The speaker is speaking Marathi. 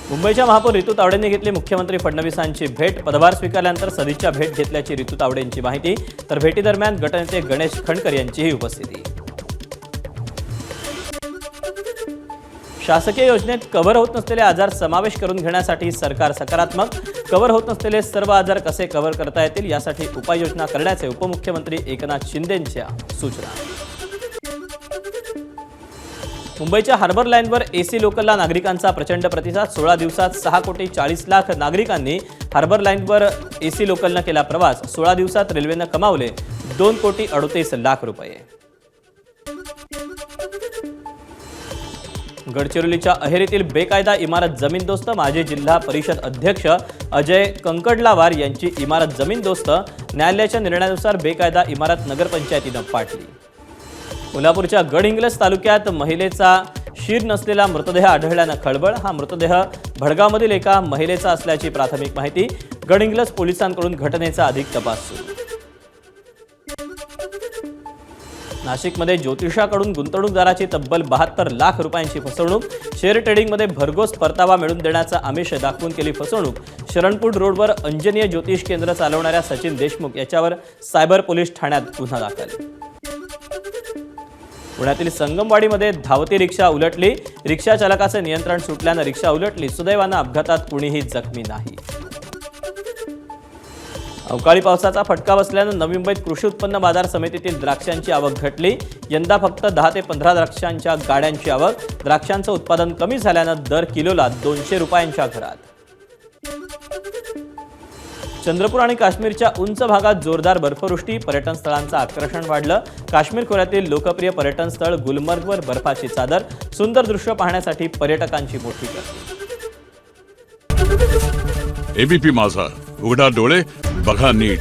मुंबईच्या महापौर रितू तावडेंनी घेतली मुख्यमंत्री फडणवीसांची भेट। पदभार स्वीकारल्यानंतर सदिच्छा भेट घेतल्याची रितू तावडेंची माहिती। तर भेटीदरम्यान गटनेते गणेश खंडकर यांचीही उपस्थिती। शासकीय योजनेत कव्हर होत नसलेले आजार समावेश करून घेण्यासाठी सरकार सकारात्मक। कव्हर होत नसलेले सर्व आजार कसे कव्हर करता येतील यासाठी उपाययोजना करण्याचे उपमुख्यमंत्री एकनाथ शिंदेंच्या सूचना। मुंबईच्या हार्बर लाईनवर एसी लोकलला नागरिकांचा प्रचंड प्रतिसाद। 16 दिवसात 6,40,00,000 नागरिकांनी हार्बर लाईनवर एसी लोकलनं केला प्रवास। 16 दिवसात रेल्वेनं कमावले 2,38,00,000 रुपये। गडचिरोलीच्या अहेरीतील बेकायदा इमारत जमीनदोस्त। माजी जिल्हा परिषद अध्यक्ष अजय कंकडलावार यांची इमारत जमीनदोस्त। न्यायालयाच्या निर्णयानुसार बेकायदा इमारत नगरपंचायतीनं पाडली। कोल्हापूरच्या गडहिंग्लज तालुक्यात महिलेचा शीर नसलेला मृतदेह आढळल्यानं खळबळ। हा मृतदेह भडगावमधील एका महिलेचा असल्याची प्राथमिक माहिती। गडहिंग्लज पोलिसांकडून घटनेचा अधिक तपास सुरू। नाशिकमध्ये ज्योतिषाकडून गुंतवणूकदाराची तब्बल 72 लाख रुपयांची फसवणूक। शेअर ट्रेडिंगमध्ये भरघोस परतावा मिळवून देण्याचा आमिष दाखवून केली फसवणूक। शरणपूर रोडवर अंजनीय ज्योतिष केंद्र चालवणाऱ्या सचिन देशमुख याच्यावर सायबर पोलीस ठाण्यात गुन्हा दाखल। पुण्यातील संगमवाडीमध्ये धावती रिक्षा उलटली। रिक्षा चालकाचे नियंत्रण सुटल्यानं रिक्षा उलटली। सुदैवानं अपघातात कुणीही जखमी नाही। अवकाळी पावसाचा फटका बसल्यानं नवी मुंबईत कृषी उत्पन्न बाजार समितीतील द्राक्षांची आवक घटली। यंदा फक्त 10 ते 15 द्राक्षांच्या गाड्यांची आवक। द्राक्षांचं उत्पादन कमी झाल्यानं दर किलोला 200 रुपयांच्या घरात। चंद्रपूर आणि काश्मीरच्या उंच भागात जोरदार बर्फवृष्टी। पर्यटन स्थळांचं आकर्षण वाढलं। काश्मीर खोऱ्यातील लोकप्रिय पर्यटन स्थळ गुलमर्गवर बर्फाची चादर। सुंदर दृश्य पाहण्यासाठी पर्यटकांची मोठी गर्दी। एबीपी माझा, उघडा डोळे बघा नीट।